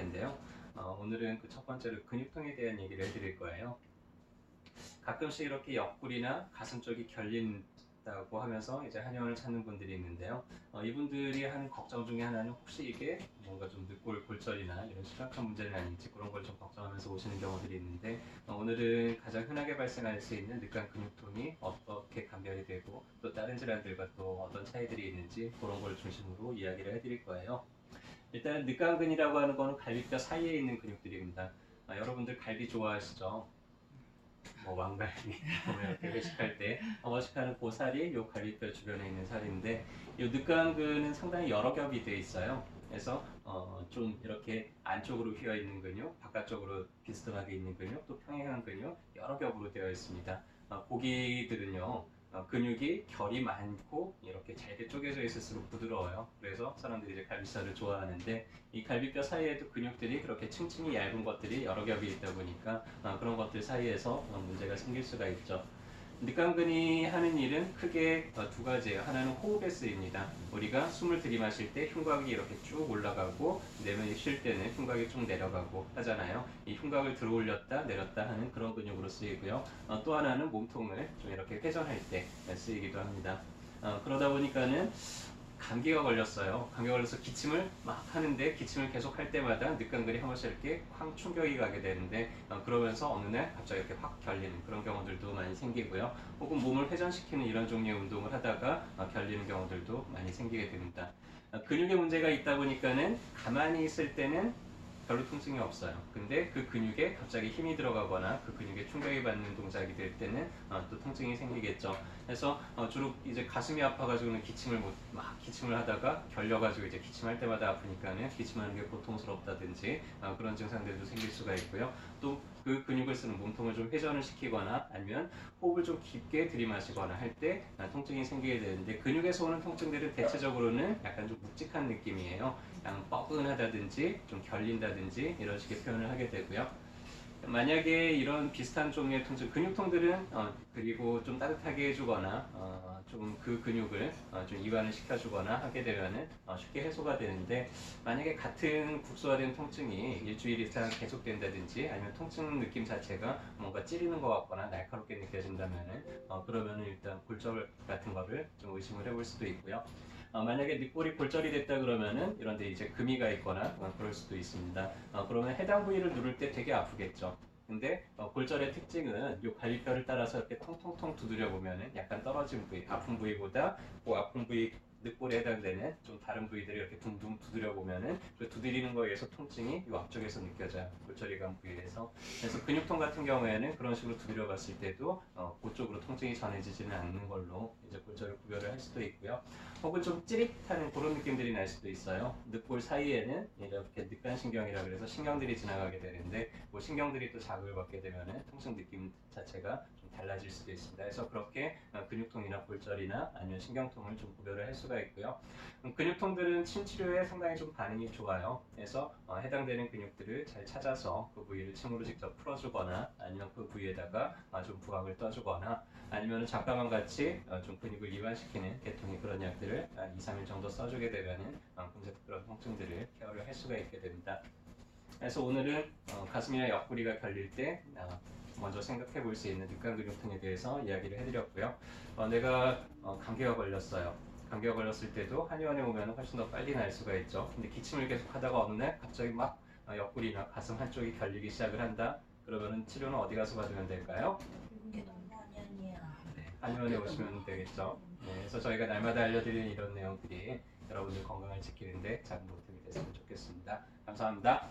텐데요. 오늘은 그 첫 번째로 근육통에 대한 얘기를 해드릴 거예요. 가끔씩 이렇게 옆구리나 가슴 쪽이 결린다고 하면서 이제 한의원을 찾는 분들이 있는데요. 이분들이 하는 걱정 중에 하나는 혹시 이게 뭔가 좀 늑골 골절이나 이런 심각한 문제는 아닌지 그런 걸 좀 걱정하면서 오시는 경우들이 있는데, 오늘은 가장 흔하게 발생할 수 있는 늑간 근육통이 어떻게 감별이 되고 또 다른 질환들과 또 어떤 차이들이 있는지 그런 걸 중심으로 이야기를 해드릴 거예요. 일단 늑간근이라고 하는 거는 갈비뼈 사이에 있는 근육들입니다. 여러분들 갈비 좋아하시죠? 뭐 왕갈비 보면 이렇게 회식할 때 어식하는 그 살이 요 갈비뼈 주변에 있는 살인데, 이 늑간근은 상당히 여러 겹이 되어 있어요. 그래서 좀 이렇게 안쪽으로 휘어 있는 근육, 바깥쪽으로 비스듬하게 있는 근육, 또 평행한 근육 여러 겹으로 되어 있습니다. 고기들은요, 근육이 결이 많고 이렇게 잘게 쪼개져 있을수록 부드러워요. 그래서 사람들이 이제 갈비살을 좋아하는데, 이 갈비뼈 사이에도 근육들이 그렇게 층층이 얇은 것들이 여러 겹이 있다 보니까 그런 것들 사이에서 문제가 생길 수가 있죠. 늑간근이 하는 일은 크게 두 가지예요. 하나는 호흡에 쓰입니다. 우리가 숨을 들이마실 때 흉곽이 이렇게 쭉 올라가고 내쉬 쉴 때는 흉곽이 쭉 내려가고 하잖아요. 이 흉곽을 들어 올렸다 내렸다 하는 그런 근육으로 쓰이고요. 또 하나는 몸통을 좀 이렇게 회전할 때 쓰이기도 합니다. 그러다 보니까는 감기가 걸렸어요. 감기가 걸려서 기침을 막 하는데, 기침을 계속 할 때마다 늑간근이 한 번씩 이렇게 확 충격이 가게 되는데, 그러면서 어느 날 갑자기 이렇게 확 결리는 그런 경우들도 많이 생기고요. 혹은 몸을 회전시키는 이런 종류의 운동을 하다가 결리는 경우들도 많이 생기게 됩니다. 근육에 문제가 있다 보니까는 가만히 있을 때는 별로 통증이 없어요. 근데 그 근육에 갑자기 힘이 들어가거나 그 근육에 충격이 받는 동작이 될 때는 또 통증이 생기겠죠. 그래서 주로 이제 가슴이 아파가지고는 기침을 하다가 결려가지고 이제 기침할 때마다 아프니까는 기침하는 게 고통스럽다든지 그런 증상들도 생길 수가 있고요. 또 그 근육을 쓰는 몸통을 좀 회전을 시키거나 아니면 호흡을 좀 깊게 들이마시거나 할 때 통증이 생기게 되는데, 근육에서 오는 통증들은 대체적으로는 약간 좀 묵직한 느낌이에요. 그냥 뻐근하다든지 좀 결린다든지 이런 식의 표현을 하게 되고요. 만약에 이런 비슷한 종류의 통증, 근육통들은 그리고 좀 따뜻하게 해주거나 좀 그 근육을 좀 이완을 시켜주거나 하게 되면은 쉽게 해소가 되는데, 만약에 같은 국소화된 통증이 일주일 이상 계속된다든지 아니면 통증 느낌 자체가 뭔가 찌르는 것 같거나 날카롭게 느껴진다면은 그러면은 일단 골절 같은 거를 좀 의심을 해볼 수도 있고요. 만약에 늑골이 골절이 됐다 그러면은 이런 데 이제 금이가 있거나 그럴 수도 있습니다. 그러면 해당 부위를 누를 때 되게 아프겠죠. 근데 골절의 특징은 이 갈비뼈를 따라서 이렇게 통통통 두드려 보면은 약간 떨어진 부위, 아픈 부위보다 그 아픈 부위, 늑골에 해당되는 좀 다른 부위들을 이렇게 둥둥 두드려 보면은 그 두드리는 거에 의해서 통증이 이 앞쪽에서 느껴져요. 골절이 간 부위에서. 그래서 근육통 같은 경우에는 그런 식으로 두드려 봤을 때도 그쪽으로 통증이 전해지지는 않는 걸로 이제 골절을 구별을 할 수도 있고요. 혹은 좀 찌릿하는 그런 느낌들이 날 수도 있어요. 늑골 사이에는 이렇게 늑간신경이라 그래서 신경들이 지나가게 되는데, 그 신경들이 또 자극을 받게 되면 통증 느낌 자체가 좀 달라질 수도 있습니다. 그래서 그렇게 근육통이나 골절이나 아니면 신경통을 좀 구별을 할 수가 있고요. 근육통들은 침치료에 상당히 좀 반응이 좋아요. 그래서 해당되는 근육들을 잘 찾아서 그 부위를 침으로 직접 풀어주거나 아니면 그 부위에다가 좀 부각을 떠주거나 아니면 잠깐만 같이 좀 근육을 이완시키는 계통의 그런 약들을 2, 3일 정도 써주게 되면은 금세 그런 통증들을 케어를 할 수가 있게 됩니다. 그래서 오늘은 가슴이나 옆구리가 결릴 때 먼저 생각해 볼 수 있는 늑간근육통에 대해서 이야기를 해드렸고요. 내가 감기가 걸렸어요. 감기가 걸렸을 때도 한의원에 오면 훨씬 더 빨리 날 수가 있죠. 근데 기침을 계속 하다가 어느 날 갑자기 막 옆구리나 가슴 한쪽이 결리기 시작을 한다. 그러면 치료는 어디 가서 받으면 될까요? 네, 한의원에 오시면 되겠죠. 네, 그래서 저희가 날마다 알려드리는 이런 내용들이 여러분들 건강을 지키는데 작은 보탬이 됐으면 좋겠습니다. 감사합니다.